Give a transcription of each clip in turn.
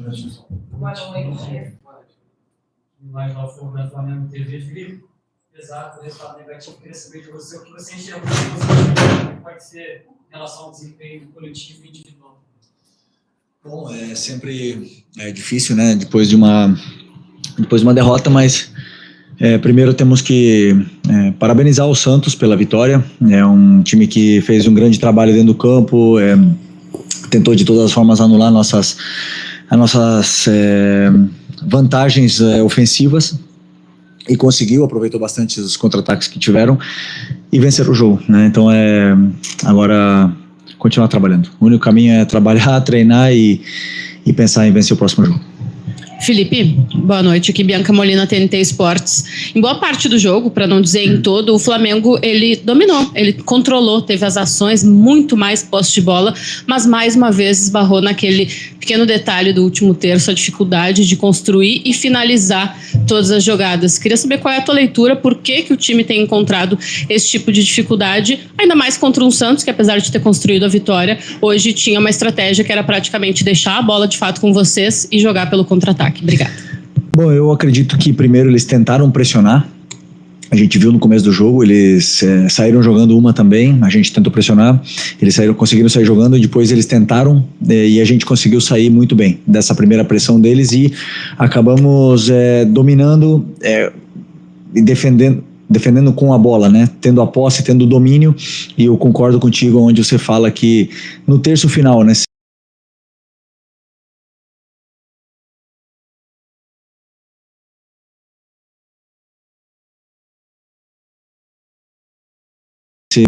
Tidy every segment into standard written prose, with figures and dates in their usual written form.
Boa noite. Mais ao fogo da Flamengo TV, Felipe. Exato, o resultado negativo. Queria saber de você o que você enxerga, como pode ser em relação ao desempenho coletivo e individual. Bom, é sempre difícil, né? Depois de uma derrota, mas primeiro temos que parabenizar o Santos pela vitória. É um time que fez um grande trabalho dentro do campo, tentou de todas as formas anular as nossas vantagens ofensivas e conseguiu, aproveitou bastante os contra-ataques que tiveram e vencer o jogo, né? Então agora continuar trabalhando. O único caminho é trabalhar, treinar e pensar em vencer o próximo jogo. Felipe, boa noite, aqui Bianca Molina, TNT Esportes. Em boa parte do jogo, para não dizer em todo, o Flamengo, ele dominou, ele controlou, teve as ações, muito mais posse de bola, mas mais uma vez esbarrou naquele pequeno detalhe do último terço, a dificuldade de construir e finalizar todas as jogadas. Queria saber qual é a tua leitura, por que o time tem encontrado esse tipo de dificuldade, ainda mais contra um Santos, que apesar de ter construído a vitória, hoje tinha uma estratégia que era praticamente deixar a bola de fato com vocês e jogar pelo contra-ataque. Obrigada. Bom, eu acredito que primeiro eles tentaram pressionar. A gente viu no começo do jogo, eles saíram jogando uma também, a gente tentou pressionar, eles conseguiram sair jogando, depois eles tentaram e a gente conseguiu sair muito bem dessa primeira pressão deles e acabamos dominando e defendendo com a bola, né? Tendo a posse, tendo o domínio, e eu concordo contigo onde você fala que no terço final, né?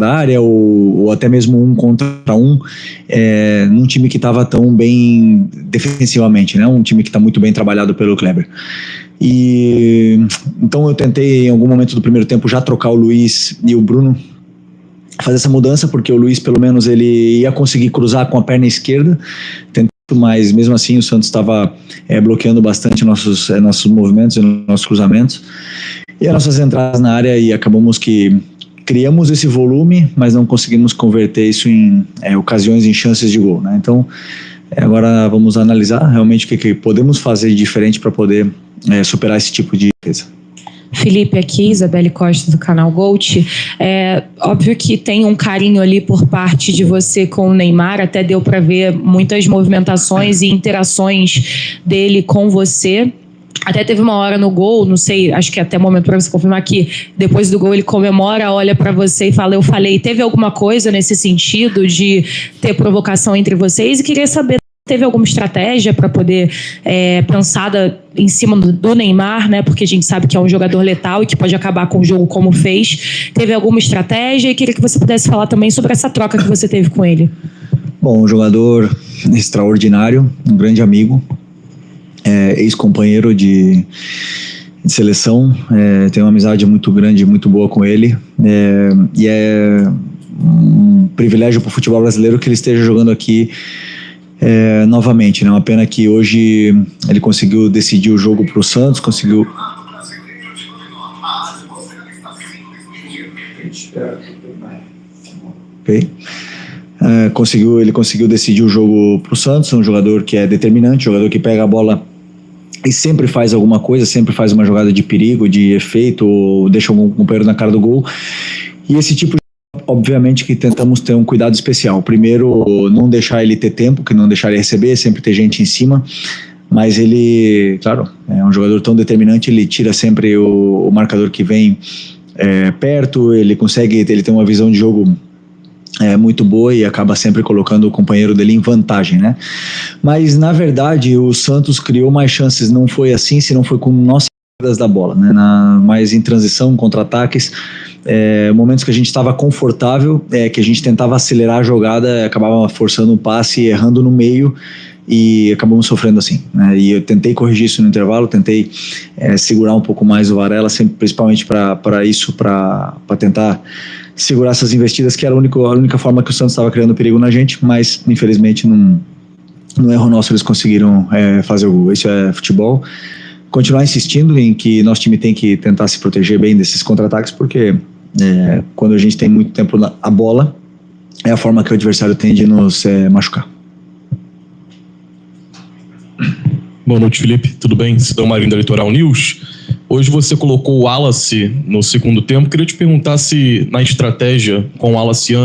área ou até mesmo 1 contra 1 num time que estava tão bem defensivamente, né? Um time que está muito bem trabalhado pelo Kleber. E então eu tentei em algum momento do primeiro tempo já trocar o Luiz e o Bruno, fazer essa mudança, porque o Luiz pelo menos ele ia conseguir cruzar com a perna esquerda, mas mesmo assim o Santos estava bloqueando bastante nossos movimentos e nossos cruzamentos e as nossas entradas na área, e acabamos que criamos esse volume, mas não conseguimos converter isso em ocasiões, em chances de gol, né? Então, agora vamos analisar realmente o que podemos fazer de diferente para poder superar esse tipo de defesa. Felipe, aqui, Isabelle Costa do canal Gold. É óbvio que tem um carinho ali por parte de você com o Neymar, até deu para ver muitas movimentações e interações dele com você. Até teve uma hora no gol, não sei, acho que até o momento para você confirmar que depois do gol ele comemora, olha para você e fala, eu falei. Teve alguma coisa nesse sentido de ter provocação entre vocês? E queria saber, teve alguma estratégia para poder pensada em cima do Neymar, né? Porque a gente sabe que é um jogador letal e que pode acabar com o jogo como fez. Teve alguma estratégia? E queria que você pudesse falar também sobre essa troca que você teve com ele. Bom, um jogador extraordinário, um grande amigo. Ex-companheiro de seleção, tenho uma amizade muito grande, muito boa com ele, e é um privilégio para o futebol brasileiro que ele esteja jogando aqui novamente, né? Uma pena que hoje ele conseguiu decidir o jogo para o Santos, conseguiu... Ok. Ele conseguiu decidir o jogo para o Santos, um jogador que é determinante, um jogador que pega a bola e sempre faz alguma coisa, sempre faz uma jogada de perigo, de efeito, ou deixa algum companheiro na cara do gol. E esse tipo de, obviamente que tentamos ter um cuidado especial. Primeiro, não deixar ele ter tempo, que não deixar ele receber, sempre ter gente em cima. Mas ele, claro, é um jogador tão determinante, ele tira sempre o marcador que vem perto, ele tem uma visão de jogo muito boa e acaba sempre colocando o companheiro dele em vantagem, né? Mas na verdade o Santos criou mais chances, não foi assim, se não foi com nossas saídas da bola, né? Mais em transição, contra-ataques, momentos que a gente estava confortável, que a gente tentava acelerar a jogada, acabava forçando um passe, errando no meio e acabamos sofrendo assim, né? E eu tentei corrigir isso no intervalo, tentei segurar um pouco mais o Varela, sempre, principalmente para isso, para tentar segurar essas investidas, que era a única forma que o Santos estava criando perigo na gente, mas infelizmente no erro nosso eles conseguiram fazer o gol. Isso é futebol. Continuar insistindo em que nosso time tem que tentar se proteger bem desses contra-ataques, porque quando a gente tem muito tempo a bola, é a forma que o adversário tem de nos machucar. Boa noite, Felipe. Tudo bem? Cidão Marinho da Litoral News. Hoje você colocou o Wallace no segundo tempo. Queria te perguntar se na estratégia com o Wallace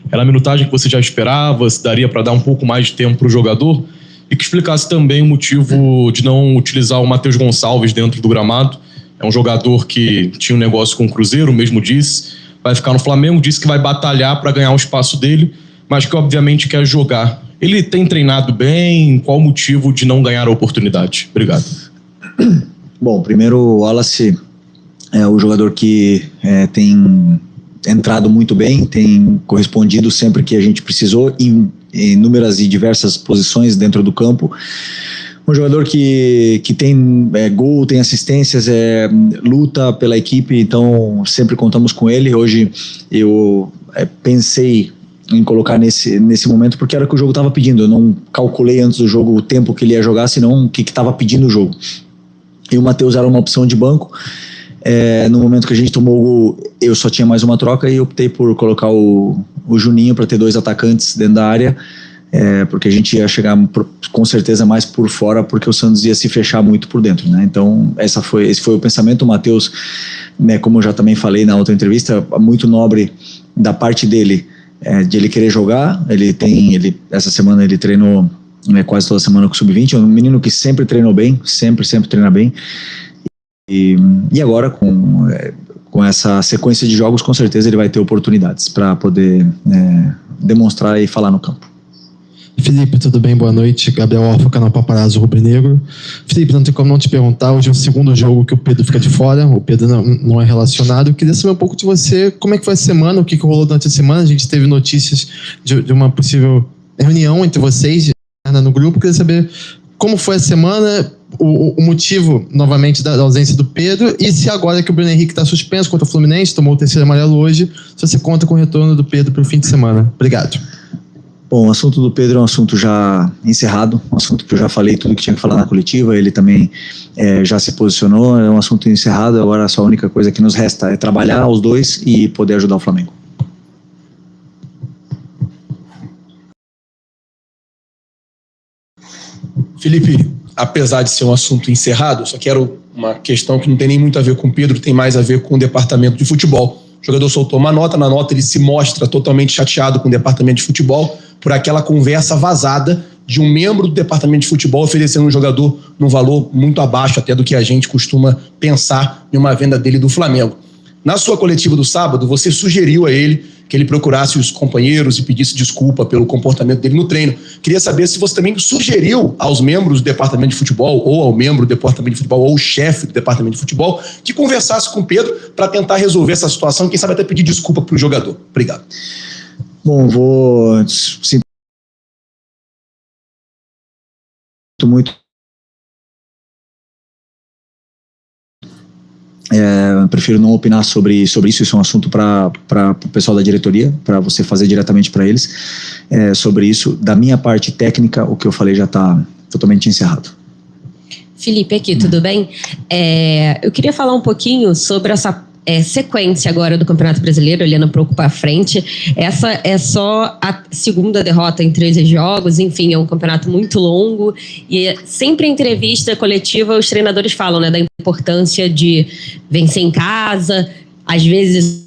era a minutagem que você já esperava, se daria para dar um pouco mais de tempo para o jogador, e que explicasse também o motivo de não utilizar o Matheus Gonçalves dentro do gramado. É um jogador que tinha um negócio com o Cruzeiro, mesmo disse, vai ficar no Flamengo, disse que vai batalhar para ganhar o espaço dele, mas que obviamente quer jogar. Ele tem treinado bem? Qual o motivo de não ganhar a oportunidade? Obrigado. Bom, primeiro o Wallace é o jogador que tem entrado muito bem, tem correspondido sempre que a gente precisou em inúmeras e diversas posições dentro do campo. Um jogador que tem gol, tem assistências, luta pela equipe, então sempre contamos com ele. Hoje eu pensei em colocar nesse momento porque era o que o jogo estava pedindo. Eu não calculei antes do jogo o tempo que ele ia jogar, senão o que estava pedindo o jogo. E o Matheus era uma opção de banco. No momento que a gente tomou o gol, eu só tinha mais uma troca e optei por colocar o Juninho para ter 2 atacantes dentro da área, porque a gente ia chegar com certeza mais por fora, porque o Santos ia se fechar muito por dentro, né? Então esse foi o pensamento. O Matheus, né, como eu já também falei na outra entrevista, muito nobre da parte dele, de ele querer jogar. Essa semana ele treinou quase toda semana com o Sub-20, é um menino que sempre treinou bem, sempre treina bem, e agora com essa sequência de jogos, com certeza ele vai ter oportunidades para poder demonstrar e falar no campo. Felipe, tudo bem? Boa noite. Gabriel Orfa, canal Paparazzo Rubro-Negro. Felipe, não tem como não te perguntar, hoje é o segundo jogo que o Pedro fica de fora, o Pedro não é relacionado. Eu queria saber um pouco de você, como é que foi a semana, o que rolou durante a semana. A gente teve notícias de uma possível reunião entre vocês no grupo. Eu queria saber como foi a semana, o motivo, novamente, da ausência do Pedro, e se agora que o Bruno Henrique está suspenso contra o Fluminense, tomou o 3º amarelo hoje, se você conta com o retorno do Pedro para o fim de semana. Obrigado. Bom, o assunto do Pedro é um assunto já encerrado, um assunto que eu já falei tudo que tinha que falar na coletiva, ele também já se posicionou, é um assunto encerrado. Agora só a única coisa que nos resta é trabalhar os dois e poder ajudar o Flamengo. Felipe, apesar de ser um assunto encerrado, só quero uma questão que não tem nem muito a ver com o Pedro, tem mais a ver com o departamento de futebol. O jogador soltou uma nota, na nota ele se mostra totalmente chateado com o departamento de futebol por aquela conversa vazada de um membro do departamento de futebol oferecendo um jogador num valor muito abaixo até do que a gente costuma pensar em uma venda dele do Flamengo. Na sua coletiva do sábado, você sugeriu a ele que ele procurasse os companheiros e pedisse desculpa pelo comportamento dele no treino. Queria saber se você também sugeriu aos membros do departamento de futebol, ou ao membro do departamento de futebol, ou o chefe do departamento de futebol, que conversasse com o Pedro para tentar resolver essa situação e quem sabe até pedir desculpa para o jogador. Obrigado. Bom, vou sinto muito. Prefiro não opinar sobre isso. Isso é um assunto para o pessoal da diretoria, para você fazer diretamente para eles. Sobre isso, da minha parte técnica, o que eu falei já está totalmente encerrado. Felipe, aqui, tudo bem? Eu queria falar um pouquinho sobre essa sequência agora do Campeonato Brasileiro, olhando um pouco para frente. Essa é só a segunda derrota em 13 jogos, enfim, é um campeonato muito longo, e sempre em entrevista coletiva os treinadores falam, né, da importância de vencer em casa, às vezes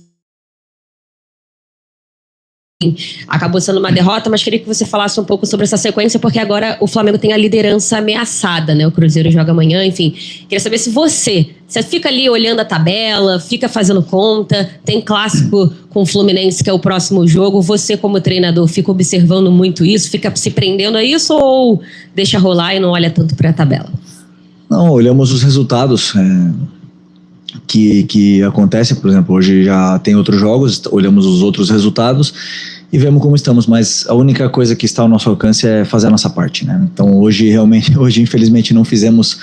acabou sendo uma derrota, mas queria que você falasse um pouco sobre essa sequência, porque agora o Flamengo tem a liderança ameaçada, né? O Cruzeiro joga amanhã, enfim. Queria saber se você fica ali olhando a tabela, fica fazendo conta, tem clássico com o Fluminense, que é o próximo jogo, você como treinador fica observando muito isso, fica se prendendo a isso, ou deixa rolar e não olha tanto para a tabela? Não, olhamos os resultados que acontecem. Por exemplo, hoje já tem outros jogos, olhamos os outros resultados e vemos como estamos, mas a única coisa que está ao nosso alcance é fazer a nossa parte, né? Então hoje infelizmente não fizemos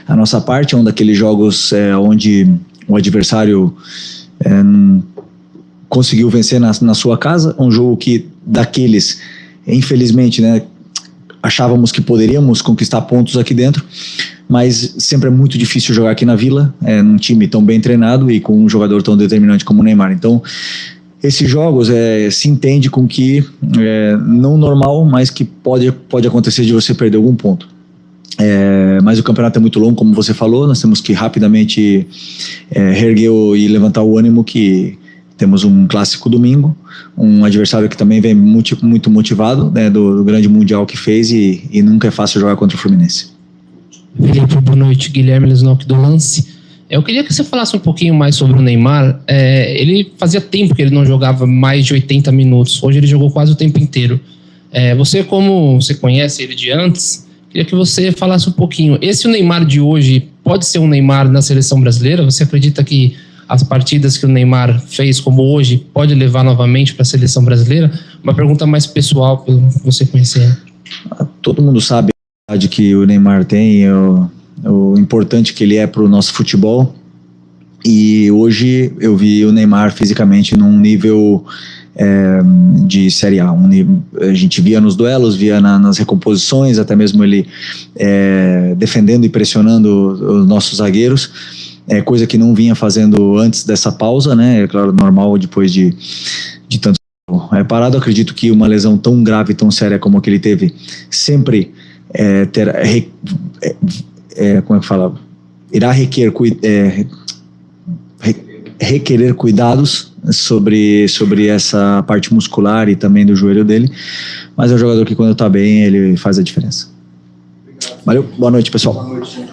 a nossa parte. É um daqueles jogos onde o adversário conseguiu vencer na sua casa, um jogo que daqueles, infelizmente, né, achávamos que poderíamos conquistar pontos aqui dentro, mas sempre é muito difícil jogar aqui na Vila, num time tão bem treinado e com um jogador tão determinante como o Neymar. Então, esses jogos se entende com que não normal, mas que pode acontecer de você perder algum ponto. Mas o campeonato é muito longo, como você falou, nós temos que rapidamente reerguer e levantar o ânimo, que temos um clássico domingo, um adversário que também vem muito motivado, né, do grande mundial que fez, e nunca é fácil jogar contra o Fluminense. Felipe, boa noite. Guilherme Lesnock do Lance. Eu queria que você falasse um pouquinho mais sobre o Neymar. Ele fazia tempo que ele não jogava mais de 80 minutos. Hoje ele jogou quase o tempo inteiro. Você, como você conhece ele de antes, queria que você falasse um pouquinho. Esse o Neymar de hoje pode ser um Neymar na seleção brasileira? Você acredita que as partidas que o Neymar fez como hoje pode levar novamente para a seleção brasileira? Uma pergunta mais pessoal, para você conhecer. Todo mundo sabe a verdade que o Neymar tem, o importante que ele é para o nosso futebol, e hoje eu vi o Neymar fisicamente num nível de Série A. A gente via nos duelos, via nas recomposições, até mesmo ele defendendo e pressionando os nossos zagueiros, coisa que não vinha fazendo antes dessa pausa, né? É claro, normal depois de tanto tempo parado. Acredito que uma lesão tão grave, tão séria como a que ele teve, sempre como é que fala? Irá requerer cuidados sobre essa parte muscular e também do joelho dele, mas é um jogador que, quando está bem, ele faz a diferença. Valeu, boa noite, pessoal. Boa noite, gente.